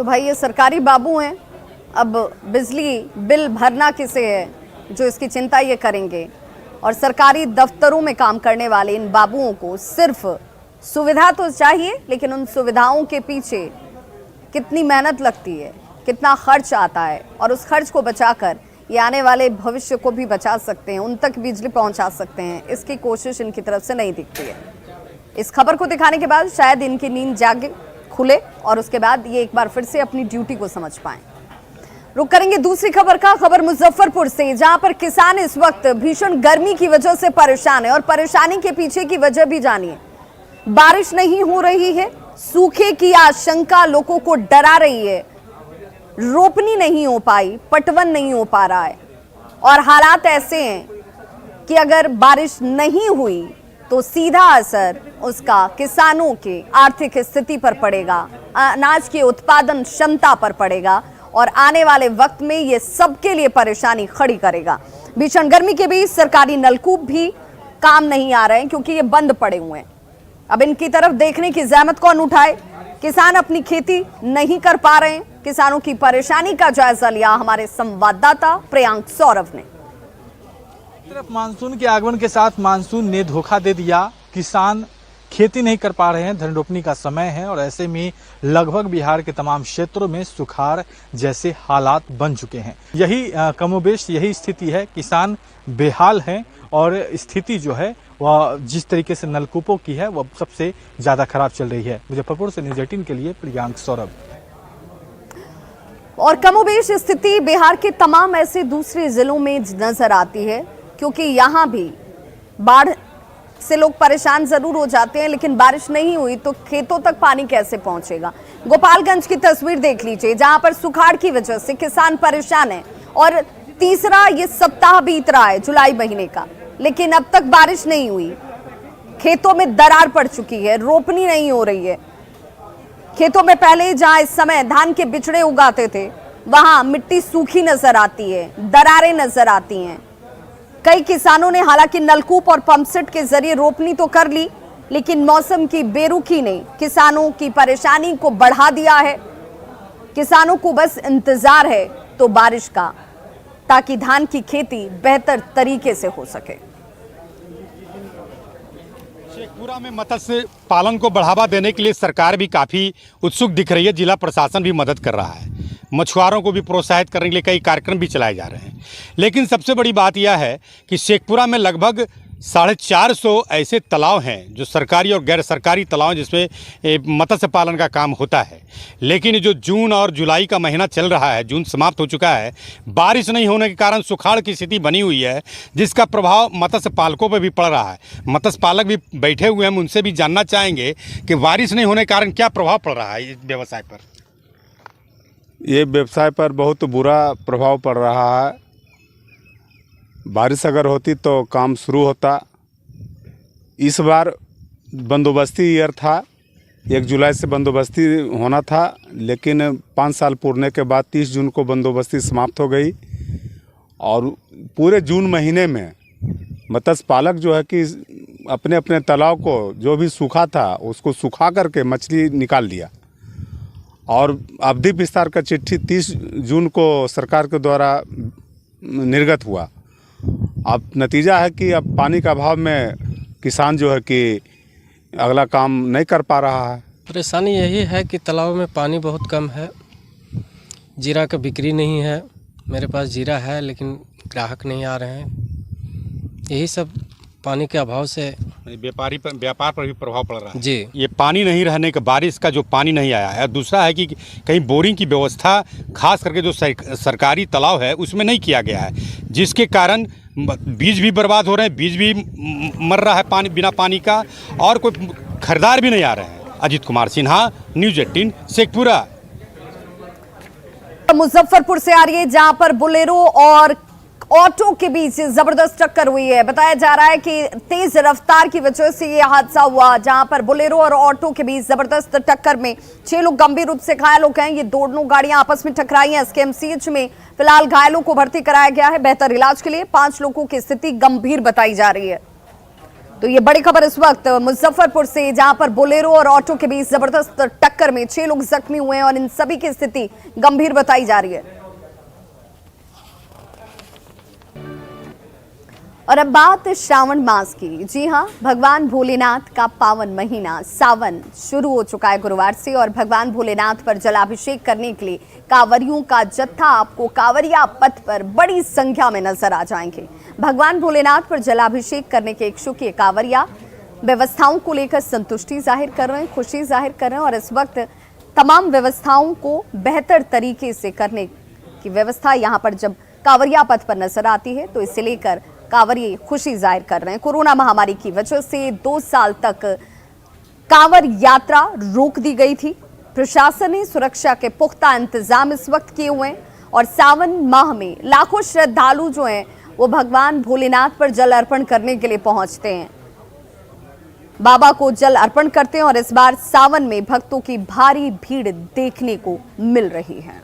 तो भाई ये सरकारी बाबू हैं, अब बिजली बिल भरना किसे है जो इसकी चिंता ये करेंगे। और सरकारी दफ्तरों में काम करने वाले इन बाबुओं को सिर्फ सुविधा तो चाहिए, लेकिन उन सुविधाओं के पीछे कितनी मेहनत लगती है, कितना खर्च आता है, और उस खर्च को बचाकर ये आने वाले भविष्य को भी बचा सकते हैं, उन तक बिजली पहुंचा सकते हैं, इसकी कोशिश इनकी तरफ से नहीं दिखती है। इस खबर को दिखाने के बाद शायद इनकी नींद जागे, खुले और उसके बाद ये एक बार फिर से अपनी ड्यूटी को समझ पाएं। रुक करेंगे दूसरी खबर का। खबर मुजफ्फरपुर से, जहां पर किसान इस वक्त भीषण गर्मी की वजह से परेशान है, और परेशानी के पीछे की वजह भी जानिए। बारिश नहीं हो रही है, सूखे की आशंका लोगों को डरा रही है, रोपनी नहीं हो पाई, पटवन नहीं हो पा रहा है, और हालात ऐसे हैं कि अगर बारिश नहीं हुई तो सीधा असर उसका किसानों के आर्थिक स्थिति पर पड़ेगा, अनाज की उत्पादन क्षमता पर पड़ेगा, और आने वाले वक्त में ये सबके लिए परेशानी खड़ी करेगा। भीषण गर्मी के बीच सरकारी नलकूप भी काम नहीं आ रहे हैं क्योंकि ये बंद पड़े हुए हैं। अब इनकी तरफ देखने की जहमत कौन उठाए? किसान अपनी खेती नहीं कर पा रहे हैं। किसानों की परेशानी का जायजा लिया हमारे संवाददाता प्रियांक सौरभ ने। तरफ मानसून के आगमन के साथ मानसून ने धोखा दे दिया। किसान खेती नहीं कर पा रहे हैं, धन रोपनी का समय है, और ऐसे में लगभग बिहार के तमाम क्षेत्रों में सुखाड़ जैसे हालात बन चुके हैं। यही कमोबेश यही स्थिति है। किसान बेहाल हैं और स्थिति जो है वह जिस तरीके से नलकूपों की है वह सबसे ज्यादा खराब चल रही है। मुजफ्फरपुर से न्यूज़ 18 के लिए प्रियांक सौरभ। और कमोबेश स्थिति बिहार के तमाम ऐसे दूसरे जिलों में नजर आती है, क्योंकि यहाँ भी बाढ़ से लोग परेशान जरूर हो जाते हैं, लेकिन बारिश नहीं हुई तो खेतों तक पानी कैसे पहुंचेगा। गोपालगंज की तस्वीर देख लीजिए, जहां पर सुखाड़ की वजह से किसान परेशान हैं, और तीसरा ये सप्ताह बीत रहा है जुलाई महीने का, लेकिन अब तक बारिश नहीं हुई। खेतों में दरार पड़ चुकी है, रोपनी नहीं हो रही है। खेतों में पहले जहां इस समय धान के बिचड़े उगाते थे, वहां मिट्टी सूखी नजर आती है, दरारें नजर आती हैं। कई किसानों ने हालांकि नलकूप और पंपसेट के जरिए रोपनी तो कर ली, लेकिन मौसम की बेरुखी ने किसानों की परेशानी को बढ़ा दिया है। किसानों को बस इंतजार है तो बारिश का, ताकि धान की खेती बेहतर तरीके से हो सके। शेखपुरा में मत्स्य पालन को बढ़ावा देने के लिए सरकार भी काफ़ी उत्सुक दिख रही है। जिला प्रशासन भी मदद कर रहा है, मछुआरों को भी प्रोत्साहित करने के लिए कई कार्यक्रम भी चलाए जा रहे हैं। लेकिन सबसे बड़ी बात यह है कि शेखपुरा में लगभग 450 ऐसे तालाब हैं जो सरकारी और गैर सरकारी तालाब जिसमें मत्स्य पालन का काम होता है। लेकिन जो जून और जुलाई का महीना चल रहा है, जून समाप्त हो चुका है, बारिश नहीं होने के कारण सुखाड़ की स्थिति बनी हुई है, जिसका प्रभाव मत्स्य पालकों पर भी पड़ रहा है। मत्स्य पालक भी बैठे हुए हैं, हम उनसे भी जानना चाहेंगे कि बारिश नहीं होने के कारण क्या प्रभाव पड़ रहा है इस व्यवसाय पर। ये व्यवसाय पर बहुत बुरा प्रभाव पड़ रहा है। बारिश अगर होती तो काम शुरू होता। इस बार बंदोबस्ती ईयर था, 1 जुलाई से बंदोबस्ती होना था, लेकिन 5 साल पूरने के बाद 30 जून को बंदोबस्ती समाप्त हो गई। और पूरे जून महीने में मत्स्य पालक जो है कि अपने अपने तालाब को जो भी सूखा था उसको सुखा करके मछली निकाल लिया, और अवधि विस्तार का चिट्ठी 30 जून को सरकार के द्वारा निर्गत हुआ। अब नतीजा है कि अब पानी का अभाव में किसान जो है कि अगला काम नहीं कर पा रहा है। परेशानी यही है कि तालाब में पानी बहुत कम है, जीरा का बिक्री नहीं है। मेरे पास जीरा है लेकिन ग्राहक नहीं आ रहे हैं। यही सब पानी के अभाव से व्यापार पर भी प्रभाव पड़ रहा है जी। ये पानी नहीं रहने का, बारिश का जो पानी नहीं आया है। दूसरा है कि कहीं बोरिंग की व्यवस्था खास करके जो सरकारी तालाब है उसमें नहीं किया गया है, जिसके कारण बीज भी बर्बाद हो रहे हैं, बीज भी मर रहा है पानी बिना पानी का, और कोई खरीदार भी नहीं आ रहे हैं। अजीत कुमार सिन्हा, न्यूज़ 18 शेखपुरा। मुजफ्फरपुर से आ रही है, जहां पर बोलेरो और ऑटो के बीच जबरदस्त टक्कर हुई है। बताया जा रहा है कि तेज रफ्तार की वजह से यह हादसा हुआ, जहां पर बोलेरो और ऑटो के बीच जबरदस्त टक्कर में 6 लोग गंभीर रूप से घायल हो गए हैं। ये दोनों गाड़ियां आपस में टकराई हैं। एसकेएमसीएच में फिलहाल घायलों को भर्ती कराया गया है बेहतर इलाज के लिए। 5 लोगों की स्थिति गंभीर बताई जा रही है। तो ये बड़ी खबर इस वक्त मुजफ्फरपुर से, जहां पर बोलेरो और ऑटो के बीच जबरदस्त टक्कर में 6 लोग जख्मी हुए हैं और इन सभी की स्थिति गंभीर बताई जा रही है। और अब बात श्रावण मास की। जी हां, भगवान भोलेनाथ का पावन महीना सावन शुरू हो चुका है गुरुवार से और भगवान भोलेनाथ पर जलाभिषेक करने के लिए कांवरियों का जत्था आपको कांवरिया पथ पर बड़ी संख्या में नजर आ जाएंगे। भगवान भोलेनाथ पर जलाभिषेक करने के इच्छुक ये कांवरिया व्यवस्थाओं को लेकर संतुष्टि जाहिर कर रहे हैं, खुशी जाहिर कर रहे हैं और इस वक्त तमाम व्यवस्थाओं को बेहतर तरीके से करने की व्यवस्था यहाँ पर जब कांवरिया पथ पर नजर आती है तो इसे लेकर कांवरिये खुशी जाहिर कर रहे हैं। कोरोना महामारी की वजह से 2 साल तक कांवर यात्रा रोक दी गई थी। प्रशासन ने सुरक्षा के पुख्ता इंतजाम इस वक्त किए हुए हैं और सावन माह में लाखों श्रद्धालु जो हैं वो भगवान भोलेनाथ पर जल अर्पण करने के लिए पहुंचते हैं, बाबा को जल अर्पण करते हैं और इस बार सावन में भक्तों की भारी भीड़ देखने को मिल रही है।